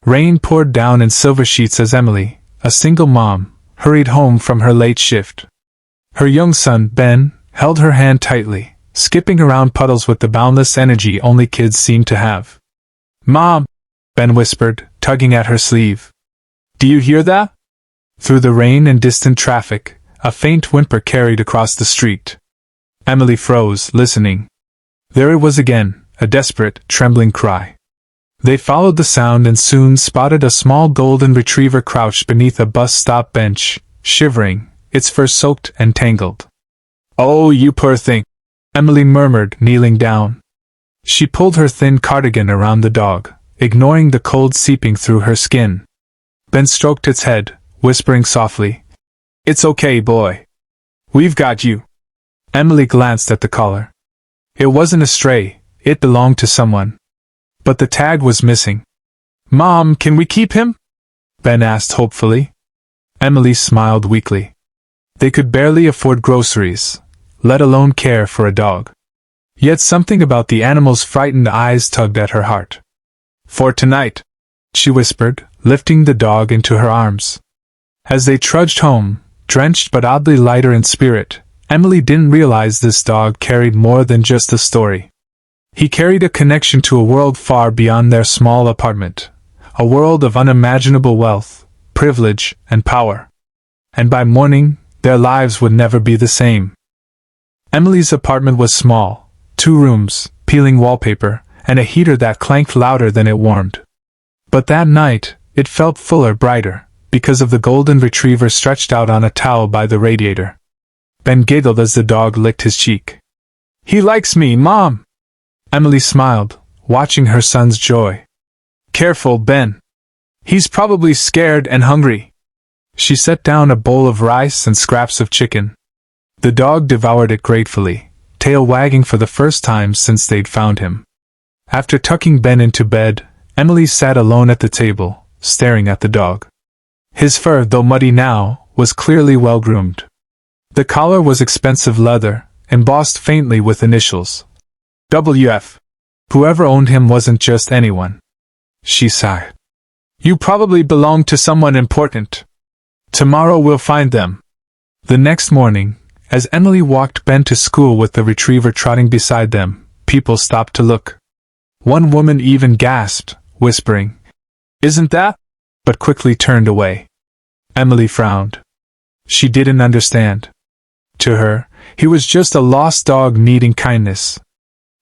Rain poured down in silver sheets as Emily, a single mom, hurried home from her late shift. Her young son, Ben, held her hand tightly, skipping around puddles with the boundless energy only kids seem to have. "Mom," Ben whispered, tugging at her sleeve. "Do you hear that?" Through the rain and distant traffic, a faint whimper carried across the street. Emily froze, listening. There it was again, a desperate, trembling cry. They followed the sound and soon spotted a small golden retriever crouched beneath a bus stop bench, shivering, its fur soaked and tangled. "Oh, you poor thing," Emily murmured, kneeling down. She pulled her thin cardigan around the dog, ignoring the cold seeping through her skin. Ben stroked its head, whispering softly, "It's okay, boy. We've got you." Emily glanced at the collar. It wasn't a stray, it belonged to someone. But the tag was missing. "Mom, can we keep him?" Ben asked hopefully. Emily smiled weakly. They could barely afford groceries, let alone care for a dog. Yet something about the animal's frightened eyes tugged at her heart. "For tonight," she whispered, lifting the dog into her arms. As they trudged home, drenched but oddly lighter in spirit, Emily didn't realize this dog carried more than just a story. He carried a connection to a world far beyond their small apartment, a world of unimaginable wealth, privilege, and power. And by morning, their lives would never be the same. Emily's apartment was small, 2 rooms, peeling wallpaper, and a heater that clanked louder than it warmed. But that night, it felt fuller, brighter, because of the golden retriever stretched out on a towel by the radiator. Ben giggled as the dog licked his cheek. "He likes me, Mom!" Emily smiled, watching her son's joy. "Careful, Ben. He's probably scared and hungry." She set down a bowl of rice and scraps of chicken. The dog devoured it gratefully, tail wagging for the first time since they'd found him. After tucking Ben into bed, Emily sat alone at the table, staring at the dog. His fur, though muddy now, was clearly well-groomed. The collar was expensive leather, embossed faintly with initials. WF. Whoever owned him wasn't just anyone. She sighed. "You probably belong to someone important. Tomorrow we'll find them." The next morning, as Emily walked Ben to school with the retriever trotting beside them, people stopped to look. One woman even gasped, whispering, "Isn't that?" but quickly turned away. Emily frowned. She didn't understand. To her, he was just a lost dog needing kindness.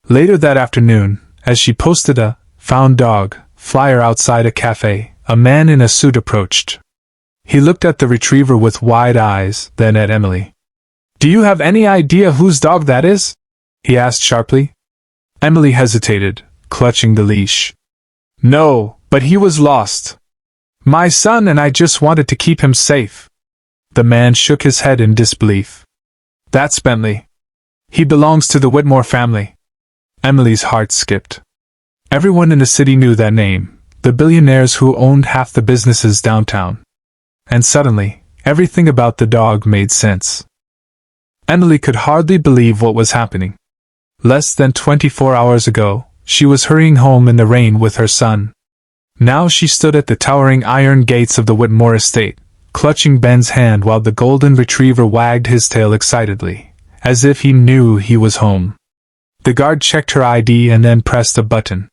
Later that afternoon, as she posted a "found dog" flyer outside a cafe, a man in a suit approached. He looked at the retriever with wide eyes, then at Emily. "Do you have any idea whose dog that is?" he asked sharply. Emily hesitated, clutching the leash. "No, but he was lost. My son and I just wanted to keep him safe." The man shook his head in disbelief. "That's Bentley. He belongs to the Whitmore family." Emily's heart skipped. Everyone in the city knew that name, the billionaires who owned half the businesses downtown. And suddenly, everything about the dog made sense. Emily could hardly believe what was happening. Less than 24 hours ago, she was hurrying home in the rain with her son. Now she stood at the towering iron gates of the Whitmore estate, clutching Ben's hand while the golden retriever wagged his tail excitedly, as if he knew he was home. The guard checked her ID and then pressed a button.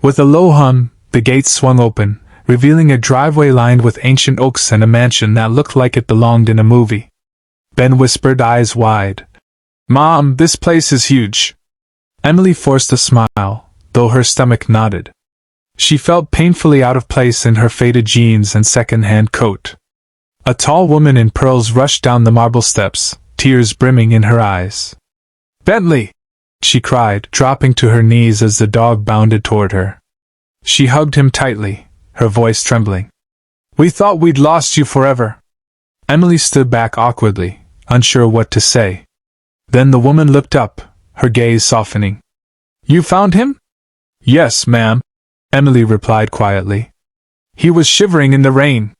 With a low hum, the gates swung open, revealing a driveway lined with ancient oaks and a mansion that looked like it belonged in a movie. Ben whispered, eyes wide, "Mom, this place is huge." Emily forced a smile, though her stomach nodded. She felt painfully out of place in her faded jeans and second-hand coat. A tall woman in pearls rushed down the marble steps, tears brimming in her eyes. "Bentley!" she cried, dropping to her knees as the dog bounded toward her. She hugged him tightly, her voice trembling. "We thought we'd lost you forever." Emily stood back awkwardly, unsure what to say. Then the woman looked up, her gaze softening. "You found him?" "Yes, ma'am," Emily replied quietly. "He was shivering in the rain.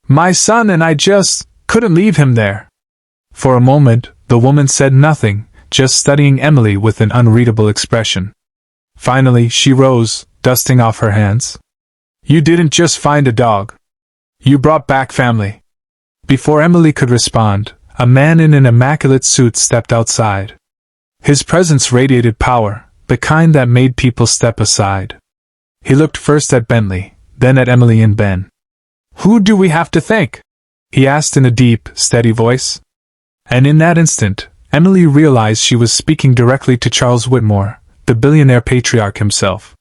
My son and I just couldn't leave him there." For a moment, the woman said nothing, just studying Emily with an unreadable expression. Finally, she rose, dusting off her hands. You didn't just find a dog. You brought back family." Before Emily could respond, a man in an immaculate suit stepped outside. His presence radiated power, the kind that made people step aside. He looked first at Bentley, then at Emily and Ben. "Who do we have to thank?" he asked in a deep, steady voice. And in that instant, Emily realized she was speaking directly to Charles Whitmore, the billionaire patriarch himself.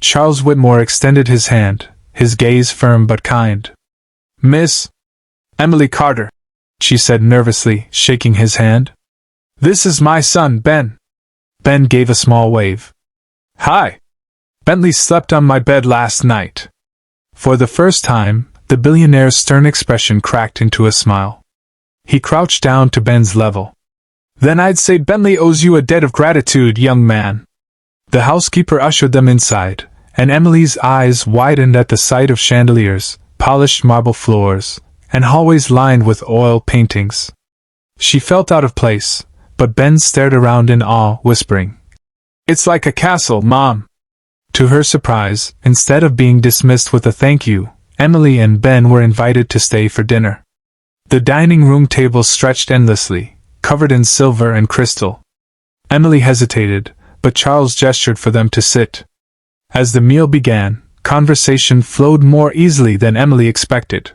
Charles Whitmore extended his hand, his gaze firm but kind. "Miss Emily Carter," she said nervously, shaking his hand. "This is my son, Ben." Ben gave a small wave. "Hi. Bentley slept on my bed last night." For the first time, the billionaire's stern expression cracked into a smile. He crouched down to Ben's level. "Then I'd say Bentley owes you a debt of gratitude, young man." The housekeeper ushered them inside, and Emily's eyes widened at the sight of chandeliers, polished marble floors, and hallways lined with oil paintings. She felt out of place, but Ben stared around in awe, whispering, "It's like a castle, Mom." To her surprise, instead of being dismissed with a thank you, Emily and Ben were invited to stay for dinner. The dining room table stretched endlessly, covered in silver and crystal. Emily hesitated, but Charles gestured for them to sit. As the meal began, conversation flowed more easily than Emily expected.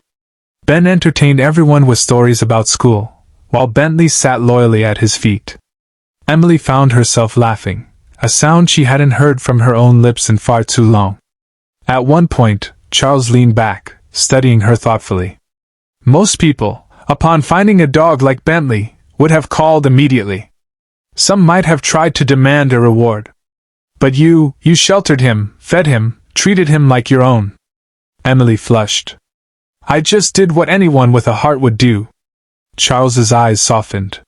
Ben entertained everyone with stories about school, while Bentley sat loyally at his feet. Emily found herself laughing, a sound she hadn't heard from her own lips in far too long. At one point, Charles leaned back, studying her thoughtfully. "Most people, upon finding a dog like Bentley, would have called immediately. Some might have tried to demand a reward. But you sheltered him, fed him, treated him like your own." Emily flushed. "I just did what anyone with a heart would do." Charles's eyes softened.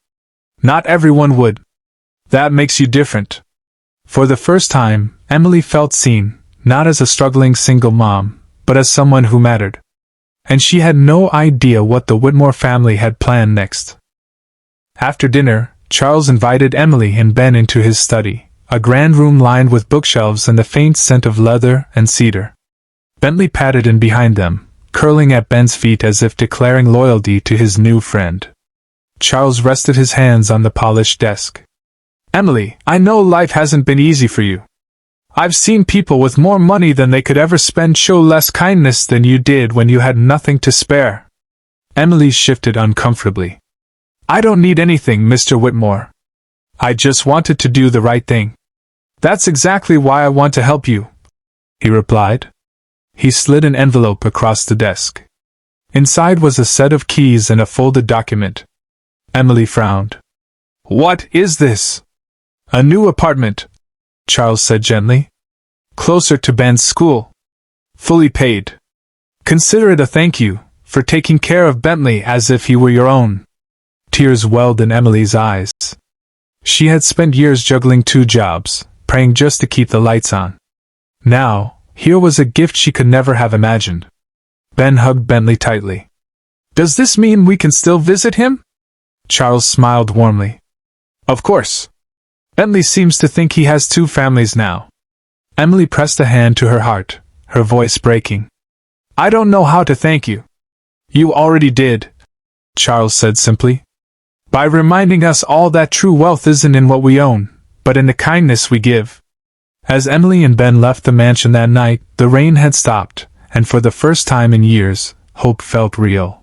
"Not everyone would. That makes you different." For the first time, Emily felt seen, not as a struggling single mom, but as someone who mattered. And she had no idea what the Whitmore family had planned next. After dinner, Charles invited Emily and Ben into his study, a grand room lined with bookshelves and the faint scent of leather and cedar. Bentley padded in behind them, curling at Ben's feet as if declaring loyalty to his new friend. Charles rested his hands on the polished desk. "Emily, I know life hasn't been easy for you. I've seen people with more money than they could ever spend show less kindness than you did when you had nothing to spare." Emily shifted uncomfortably. "I don't need anything, Mr. Whitmore. I just wanted to do the right thing." "That's exactly why I want to help you," he replied. He slid an envelope across the desk. Inside was a set of keys and a folded document. Emily frowned. "What is this?" "A new apartment," Charles said gently. "Closer to Ben's school. Fully paid. Consider it a thank you for taking care of Bentley as if he were your own." Tears welled in Emily's eyes. She had spent years juggling 2 jobs, praying just to keep the lights on. Now, here was a gift she could never have imagined. Ben hugged Bentley tightly. "Does this mean we can still visit him?" Charles smiled warmly. "Of course. Bentley seems to think he has 2 families now." Emily pressed a hand to her heart, her voice breaking. "I don't know how to thank you." "You already did," Charles said simply. "By reminding us all that true wealth isn't in what we own, but in the kindness we give." As Emily and Ben left the mansion that night, the rain had stopped, and for the first time in years, hope felt real.